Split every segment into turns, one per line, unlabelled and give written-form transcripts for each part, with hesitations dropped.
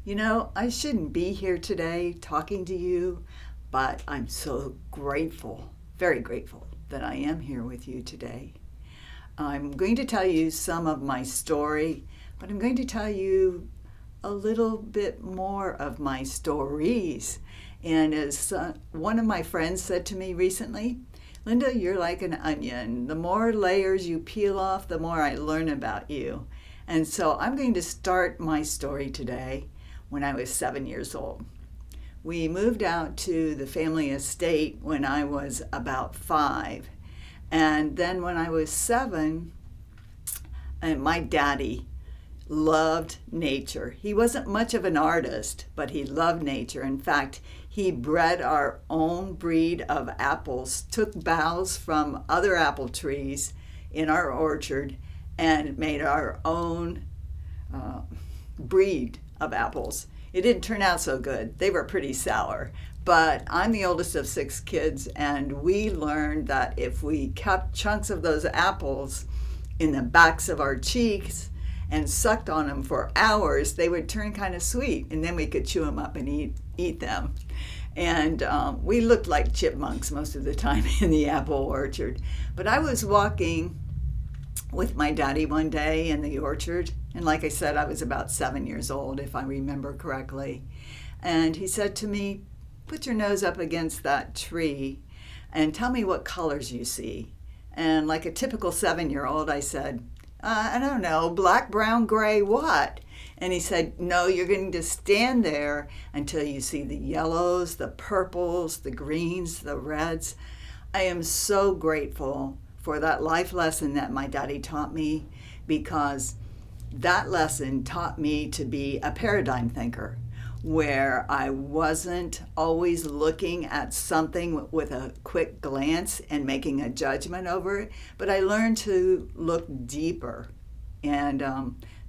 I shouldn't be here today talking to you, but I'm so grateful, very grateful that I am here with you today. I'm going to tell you some of my story, but I'm going to tell you a little bit more of my stories. And as one of my friends said to me recently, Linda, you're like an onion. The more layers you peel off, the more I learn about you. And so I'm going to start my story today when I was 7 years old. We moved out to the family estate when I was about 5. And then when I was 7, and my daddy loved nature. He wasn't much of an artist, but he loved nature. In fact, he bred our own breed of apples, took boughs from other apple trees in our orchard, and made our own breed of apples. It didn't turn out so good. They were pretty sour. But I'm the oldest of 6 kids, and we learned that if we kept chunks of those apples in the backs of our cheeks and sucked on them for hours, they would turn kind of sweet, and then we could chew them up and eat them. And we looked like chipmunks most of the time in the apple orchard. But I was walking with my daddy one day in the orchard, and like I said, I was about 7 years old, if I remember correctly. And he said to me, put your nose up against that tree and tell me what colors you see. And like a typical 7-year-old, I said, I don't know, black, brown, gray, what? And he said, no, you're going to stand there until you see the yellows, the purples, the greens, the reds. I am so grateful for that life lesson that my daddy taught me, because that lesson taught me to be a paradigm thinker, where I wasn't always looking at something with a quick glance and making a judgment over it, but I learned to look deeper. And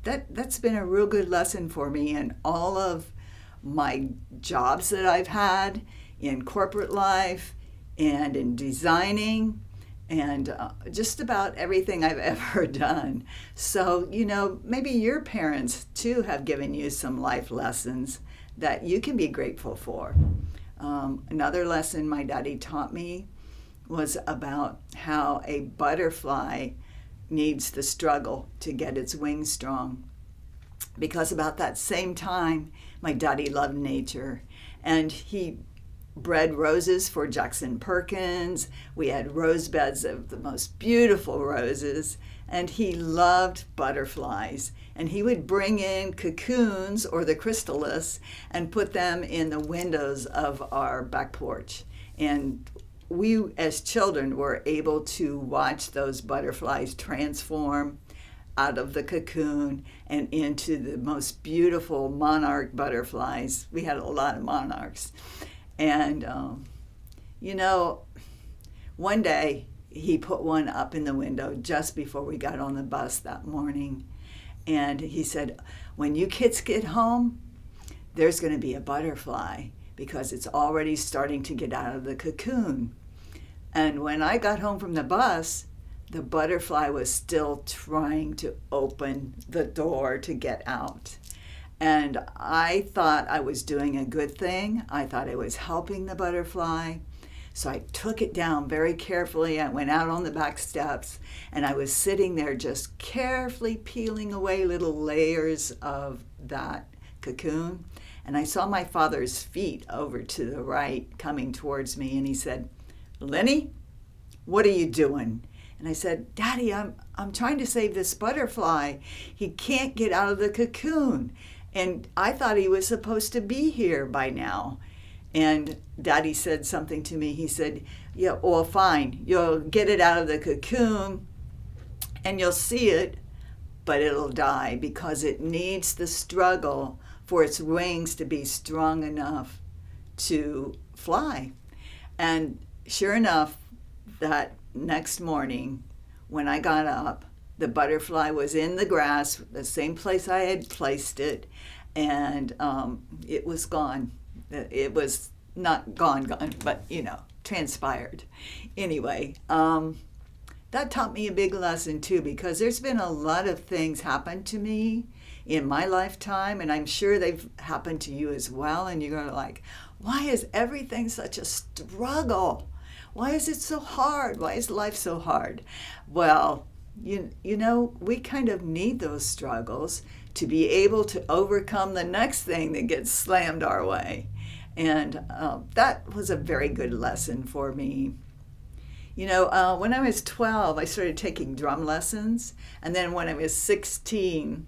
that's been a real good lesson for me in all of my jobs that I've had in corporate life and in designing and just about everything I've ever done. So, maybe your parents too have given you some life lessons that you can be grateful for. Another lesson my daddy taught me was about how a butterfly needs the struggle to get its wings strong. Because about that same time, my daddy loved nature, and he bred roses for Jackson Perkins. We had rose beds of the most beautiful roses, and he loved butterflies. And he would bring in cocoons or the chrysalis and put them in the windows of our back porch. And we, as children, were able to watch those butterflies transform out of the cocoon and into the most beautiful monarch butterflies. We had a lot of monarchs. And, one day he put one up in the window just before we got on the bus that morning. And he said, when you kids get home, there's going to be a butterfly because it's already starting to get out of the cocoon. And when I got home from the bus, the butterfly was still trying to open the door to get out. And I thought I was doing a good thing. I thought I was helping the butterfly. So I took it down very carefully. I went out on the back steps, and I was sitting there just carefully peeling away little layers of that cocoon. And I saw my father's feet over to the right coming towards me, and he said, Lenny, what are you doing? And I said, Daddy, I'm trying to save this butterfly. He can't get out of the cocoon. And I thought he was supposed to be here by now. And Daddy said something to me. He said, yeah, well, fine. You'll get it out of the cocoon and you'll see it, but it'll die because it needs the struggle for its wings to be strong enough to fly. And sure enough, that next morning when I got up, the butterfly was in the grass, the same place I had placed it, and it was gone. It was not gone, but, transpired. Anyway, that taught me a big lesson, too, because there's been a lot of things happen to me in my lifetime, and I'm sure they've happened to you as well, and you're like, why is everything such a struggle? Why is it so hard? Why is life so hard? Well, you know, we kind of need those struggles to be able to overcome the next thing that gets slammed our way. And that was a very good lesson for me. You know, when I was 12, I started taking drum lessons. And then when I was 16,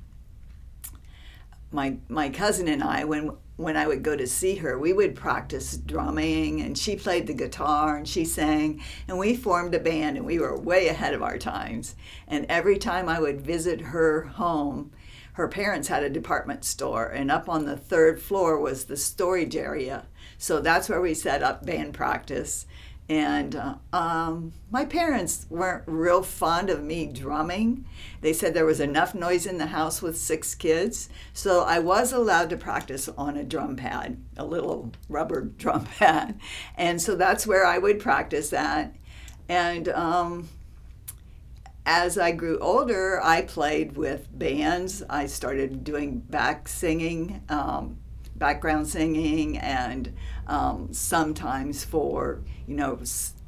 my cousin and I, when I would go to see her, we would practice drumming, and she played the guitar and she sang, and we formed a band, and we were way ahead of our times. And every time I would visit her home, her parents had a department store, and up on the third floor was the storage area. So that's where we set up band practice. And my parents weren't real fond of me drumming. They said there was enough noise in the house with 6 kids. So I was allowed to practice on a drum pad, a little rubber drum pad. And so that's where I would practice at. And as I grew older, I played with bands. I started doing background singing, and sometimes for, you know,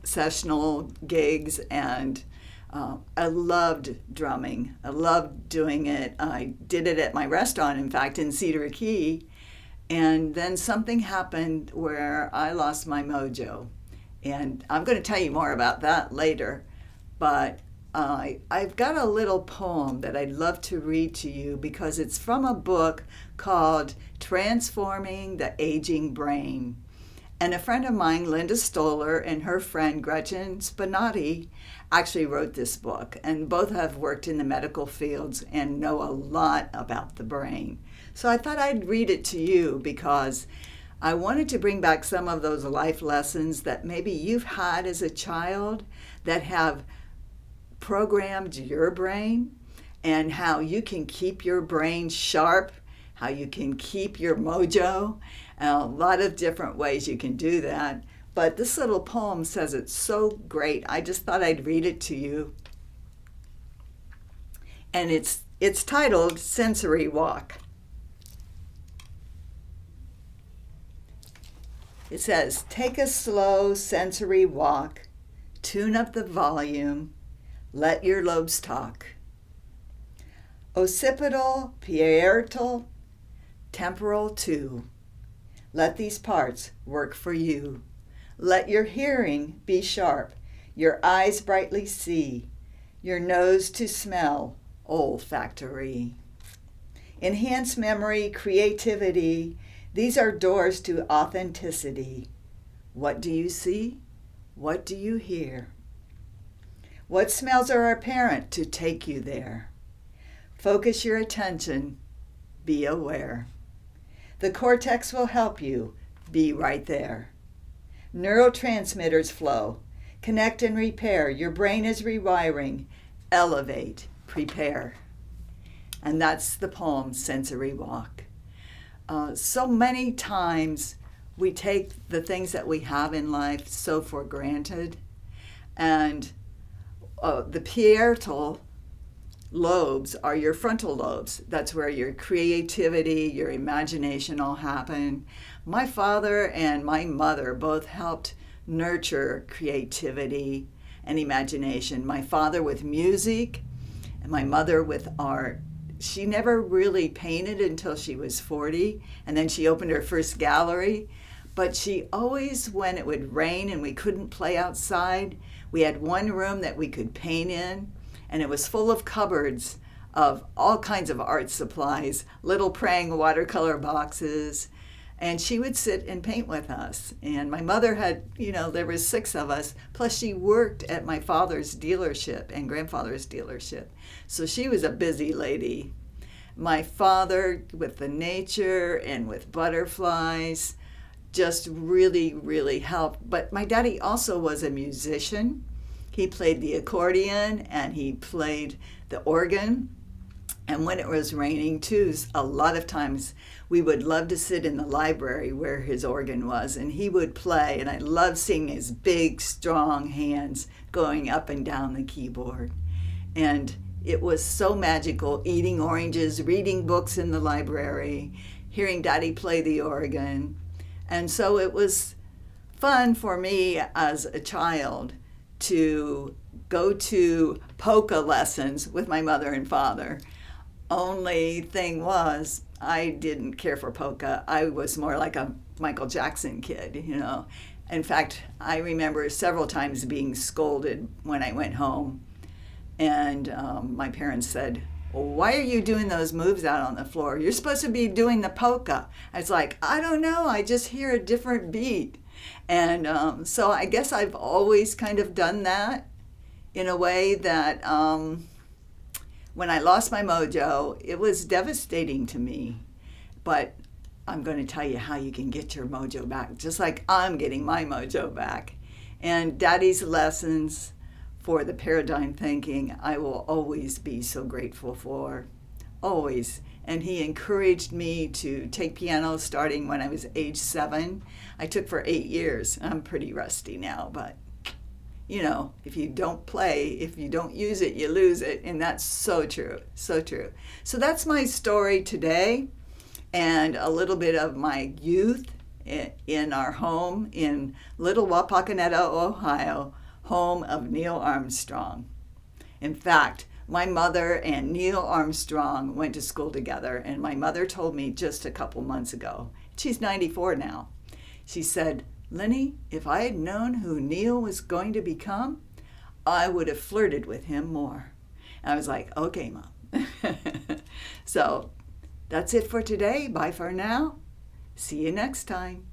sessional gigs. And I loved drumming. I loved doing it. I did it at my restaurant, in fact, in Cedar Key. And then something happened where I lost my mojo. And I'm going to tell you more about that later. But I've got a little poem that I'd love to read to you, because it's from a book called Transforming the Aging Brain. And a friend of mine, Linda Stoller, and her friend Gretchen Spinati actually wrote this book. And both have worked in the medical fields and know a lot about the brain. So I thought I'd read it to you, because I wanted to bring back some of those life lessons that maybe you've had as a child that have programmed your brain, and how you can keep your brain sharp, how you can keep your mojo. A lot of different ways you can do that. But this little poem says it's so great. I just thought I'd read it to you. And it's titled Sensory Walk. It says, take a slow sensory walk, tune up the volume, let your lobes talk. Occipital, parietal, temporal too. Let these parts work for you. Let your hearing be sharp, your eyes brightly see, your nose to smell olfactory. Enhance memory, creativity. These are doors to authenticity. What do you see? What do you hear? What smells are apparent to take you there? Focus your attention. Be aware. The cortex will help you. Be right there. Neurotransmitters flow. Connect and repair. Your brain is rewiring. Elevate. Prepare. And that's the poem, Sensory Walk. So many times we take the things that we have in life so for granted. And the parietal lobes are your frontal lobes. That's where your creativity, your imagination all happen. My father and my mother both helped nurture creativity and imagination. My father with music, and my mother with art. She never really painted until she was 40, and then she opened her first gallery. But she always, when it would rain and we couldn't play outside, we had one room that we could paint in, and it was full of cupboards of all kinds of art supplies, little praying watercolor boxes, and she would sit and paint with us. And my mother had, there was 6 of us, plus she worked at my father's dealership and grandfather's dealership. So she was a busy lady. My father, with the nature and with butterflies, just really, really helped. But my daddy also was a musician. He played the accordion and he played the organ. And when it was raining too, a lot of times we would love to sit in the library where his organ was, and he would play. And I loved seeing his big, strong hands going up and down the keyboard. And it was so magical, eating oranges, reading books in the library, hearing Daddy play the organ. And so it was fun for me as a child to go to polka lessons with my mother and father. Only thing was, I didn't care for polka. I was more like a Michael Jackson kid, you know. In fact, I remember several times being scolded when I went home. And my parents said, well, why are you doing those moves out on the floor? You're supposed to be doing the polka. I was like, I don't know. I just hear a different beat. And so I guess I've always kind of done that in a way that when I lost my mojo, it was devastating to me. But I'm going to tell you how you can get your mojo back, just like I'm getting my mojo back. And Daddy's lessons for the paradigm thinking, I will always be so grateful for, always. And he encouraged me to take piano starting when I was age 7. I took for 8 years. I'm pretty rusty now, but you know, if you don't play, if you don't use it, you lose it. And that's so true, so true. So that's my story today, and a little bit of my youth in our home in Little Wapakoneta, Ohio, home of Neil Armstrong. In fact, my mother and Neil Armstrong went to school together, and my mother told me just a couple months ago, she's 94 now, she said, Lenny, if I had known who Neil was going to become, I would have flirted with him more. And I was like, okay, Mom. So that's it for today. Bye for now. See you next time.